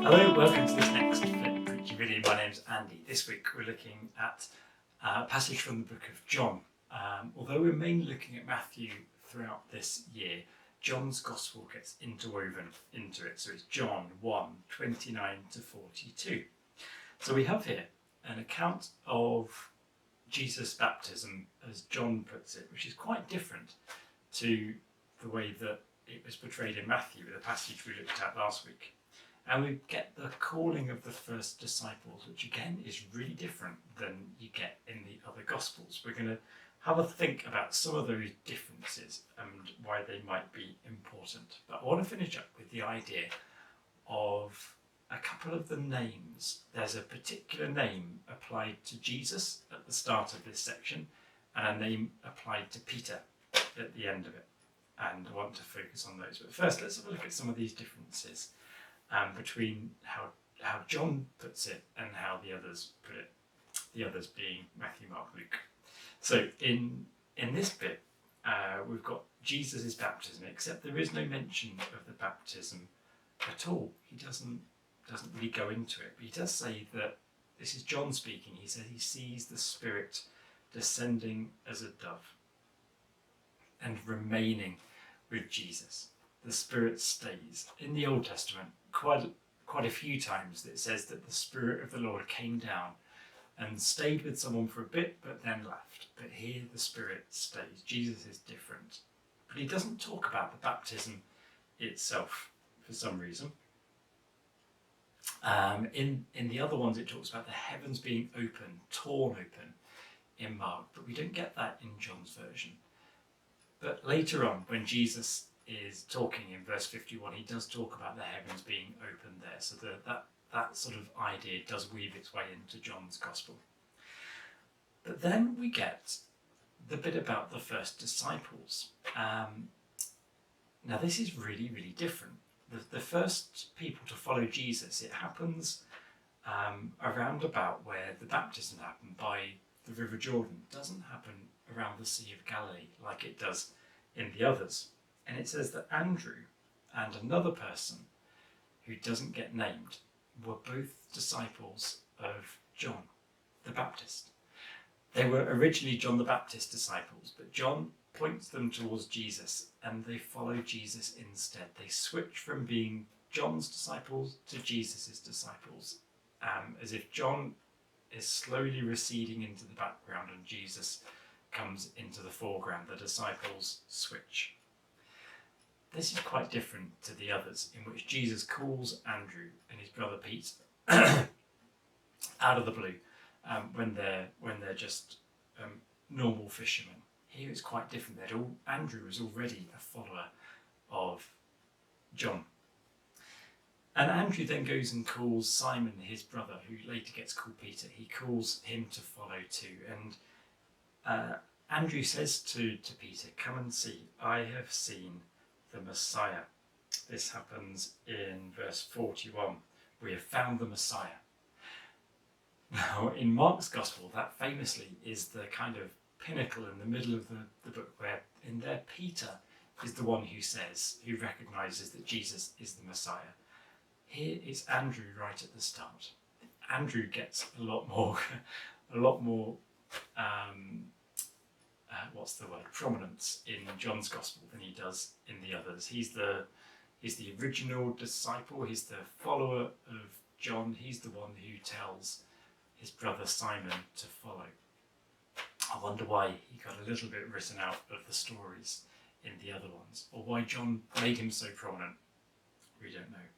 Hello, welcome to this next Flip Preachy video. My name's Andy. This week we're looking at a passage from the book of John. Although we're mainly looking at Matthew throughout this year, John's Gospel gets interwoven into it. So it's John 1, 29 to 42. So we have here an account of Jesus' baptism, as John puts it, which is quite different to the way that it was portrayed in Matthew, the passage we looked at last week. And we get the calling of the first disciples, which again is really different than you get in the other Gospels. We're going to have a think about some of those differences and why they might be important. But I want to finish up with the idea of a couple of the names. There's a particular name applied to Jesus at the start of this section, and a name applied to Peter at the end of it. And I want to focus on those. But first, let's have a look at some of these differences between how John puts it and how the others put it, the others being Matthew, Mark, Luke. So in this bit, we've got Jesus' baptism, except there is no mention of the baptism at all. He doesn't really go into it, but he does say that this is John speaking. He says he sees the Spirit descending as a dove and remaining with Jesus. The Spirit stays. In the Old Testament, quite a few times it says that the Spirit of the Lord came down and stayed with someone for a bit, but then left. But here the Spirit stays. Jesus is different. But he doesn't talk about the baptism itself for some reason. In the other ones, it talks about the heavens being open, torn open in Mark, but we don't get that in John's version. But later on, when Jesus is talking in verse 51, he does talk about the heavens being open there. So that sort of idea does weave its way into John's Gospel. But then we get the bit about the first disciples. Now this is really, really different. The first people to follow Jesus, it happens around about where the baptism happened by the River Jordan. It doesn't happen around the Sea of Galilee like it does in the others. And it says that Andrew and another person who doesn't get named were both disciples of John the Baptist. They were originally John the Baptist disciples, but John points them towards Jesus and they follow Jesus instead. They switch from being John's disciples to Jesus' disciples, as if John is slowly receding into the background and Jesus comes into the foreground. The disciples switch. This is quite different to the others, in which Jesus calls Andrew and his brother Pete out of the blue when they're just normal fishermen. Here it's quite different. Andrew is already a follower of John. And Andrew then goes and calls Simon, his brother, who later gets called Peter. He calls him to follow too. And Andrew says to Peter, "Come and see, I have seen the Messiah." This happens in verse 41. We have found the Messiah. Now, in Mark's Gospel, that famously is the kind of pinnacle in the middle of the book, where in there Peter is the one who recognises that Jesus is the Messiah. Here is Andrew right at the start. Andrew gets a lot more prominence in John's Gospel than he does in the others. He's the original disciple. He's the follower of John. He's the one who tells his brother Simon to follow. I wonder why he got a little bit written out of the stories in the other ones, or why John made him so prominent. We don't know.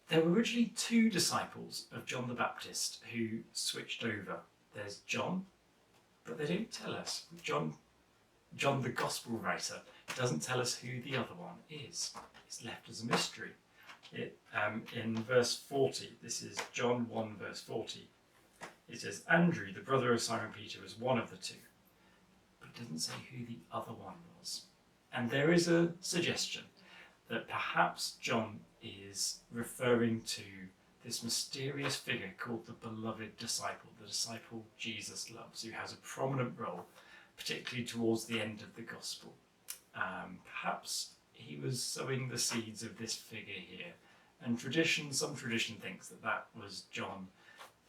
There were originally two disciples of John the Baptist who switched over. There's John, but they don't tell us. John the Gospel writer doesn't tell us who the other one is. It's left as a mystery. In verse 40, this is John 1 verse 40, it says, "Andrew, the brother of Simon Peter, was one of the two," but it doesn't say who the other one was. And there is a suggestion that perhaps John is referring to this mysterious figure called the beloved disciple, the disciple Jesus loves, who has a prominent role, particularly towards the end of the Gospel. Perhaps he was sowing the seeds of this figure here And some tradition thinks that that was John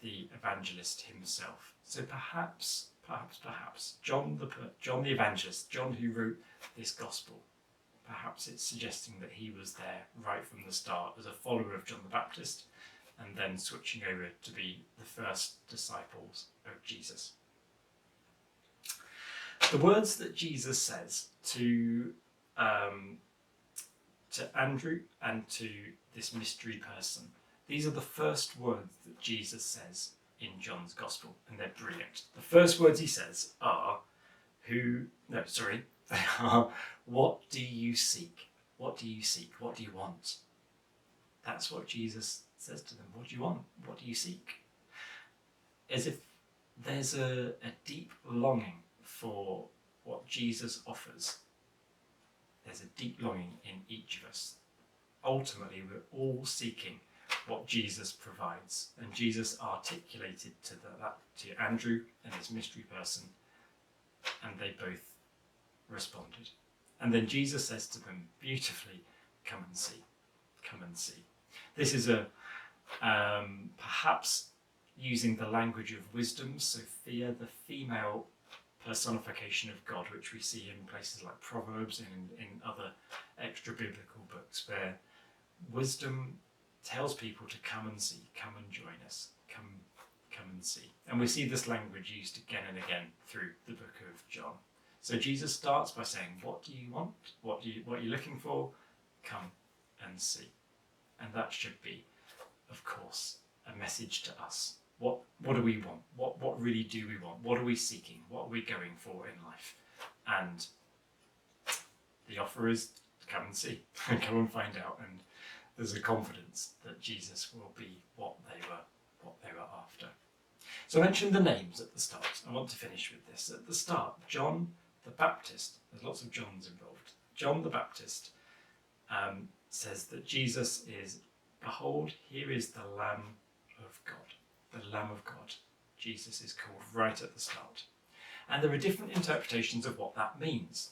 the evangelist himself. So perhaps John the evangelist, John who wrote this gospel, perhaps it's suggesting that he was there right from the start as a follower of John the Baptist, and then switching over to be the first disciples of Jesus. The words that Jesus says to Andrew and to this mystery person, these are the first words that Jesus says in John's Gospel, and they're brilliant. The first words he says are, they are, what do you seek? What do you seek? What do you want? That's what Jesus says to them. What do you want? What do you seek? As if there's a deep longing for what Jesus offers. There's a deep longing in each of us. Ultimately, we're all seeking what Jesus provides, and Jesus articulated that to Andrew and his mystery person, and they both responded. And then Jesus says to them beautifully, come and see, come and see. This is perhaps using the language of wisdom, Sophia, the female personification of God, which we see in places like Proverbs and in other extra biblical books, where wisdom tells people to come and see, come and join us, come and see. And we see this language used again and again through the book of John. So Jesus starts by saying, what do you want? What are you looking for? Come and see. And that should be, of course, a message to us. What do we want? What really do we want? What are we seeking? What are we going for in life? And the offer is come and see, and come and find out. And there's a confidence that Jesus will be what they were after. So I mentioned the names at the start. I want to finish with this. At the start, John the Baptist, there's lots of Johns involved. John the Baptist says that Jesus is, behold, here is the Lamb of God. The Lamb of God. Jesus is called right at the start. And there are different interpretations of what that means.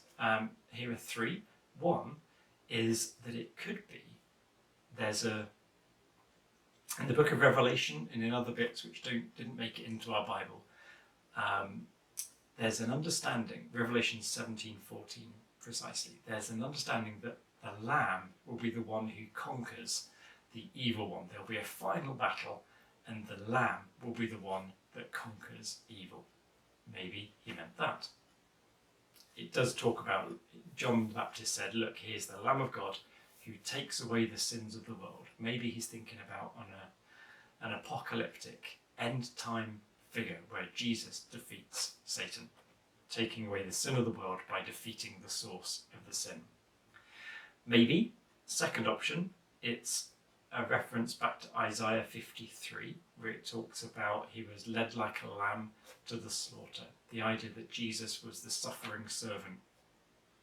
Here are three. One is that it could be, in the book of Revelation and in other bits which didn't make it into our Bible, there's an understanding, Revelation 17:14 precisely, there's an understanding that the Lamb will be the one who conquers the evil one. There'll be a final battle and the Lamb will be the one that conquers evil. Maybe he meant that. It does talk about, John the Baptist said, look, here's the Lamb of God who takes away the sins of the world. Maybe he's thinking about an apocalyptic end time figure where Jesus defeats Satan, taking away the sin of the world by defeating the source of the sin. Maybe, second option, it's a reference back to Isaiah 53, where it talks about he was led like a lamb to the slaughter. The idea that Jesus was the suffering servant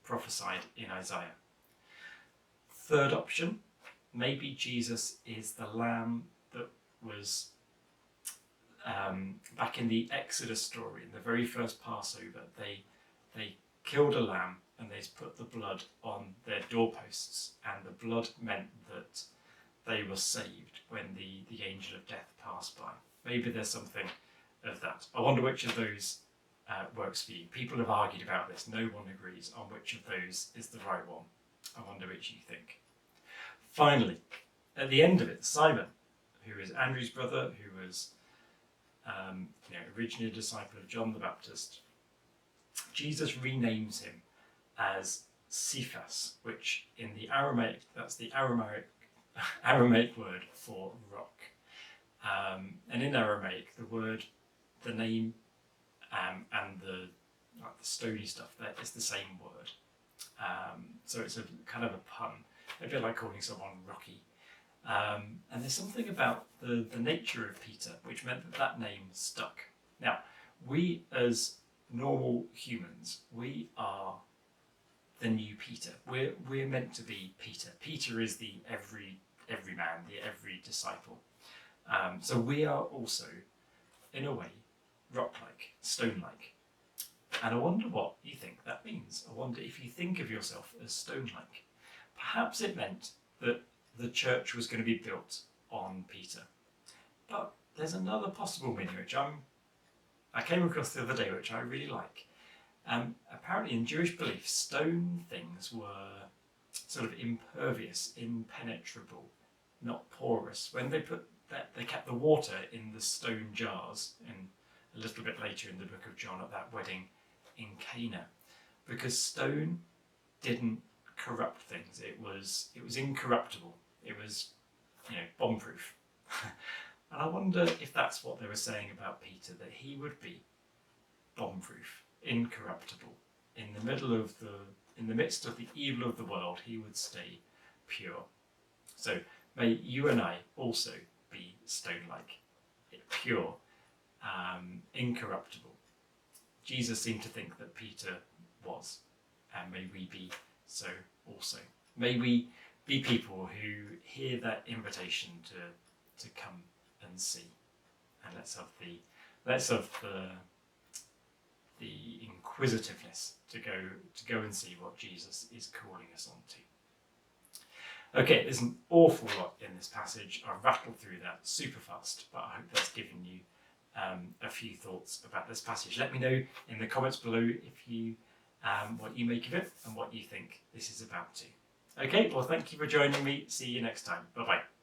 prophesied in Isaiah. Third option, maybe Jesus is the lamb that was back in the Exodus story, in the very first Passover, they killed a lamb and they put the blood on their doorposts, and the blood meant that they were saved when the angel of death passed by. Maybe there's something of that. I wonder which of those works for you. People have argued about this. No one agrees on which of those is the right one. I wonder which you think. Finally, at the end of it, Simon, who is Andrew's brother, who was originally a disciple of John the Baptist, Jesus renames him as Cephas, which in the Aramaic, that's the Aramaic word for rock. And in Aramaic, the name and the stony stuff there is the same word. So it's a kind of a pun, a bit like calling someone Rocky. And there's something about the nature of Peter which meant that name stuck. Now, we as normal humans, we are the new Peter. We're meant to be Peter. Peter is the every man, the every disciple. So we are also, in a way, rock-like, stone-like. And I wonder what you think that means. I wonder if you think of yourself as stone-like. Perhaps it meant that the church was going to be built on Peter. But there's another possible meaning which I came across the other day, which I really like. Apparently in Jewish belief, stone things were sort of impervious, impenetrable, not porous. When they kept the water in the stone jars, and a little bit later in the book of John at that wedding in Cana, because stone didn't corrupt things. It was incorruptible. It was, bomb-proof. And I wonder if that's what they were saying about Peter, that he would be bomb-proof, incorruptible. In the midst of the evil of the world, he would stay pure. So may you and I also be stone-like, pure, incorruptible. Jesus seemed to think that Peter was, and may we be so also. May we be people who hear that invitation to come and see, and let's have the inquisitiveness to go and see what Jesus is calling us on to. Okay, there's an awful lot in this passage. I've rattled through that super fast, but I hope that's given you a few thoughts about this passage. Let me know in the comments below if you what you make of it and what you think this is about too. Okay, well, thank you for joining me. See you next time. Bye bye.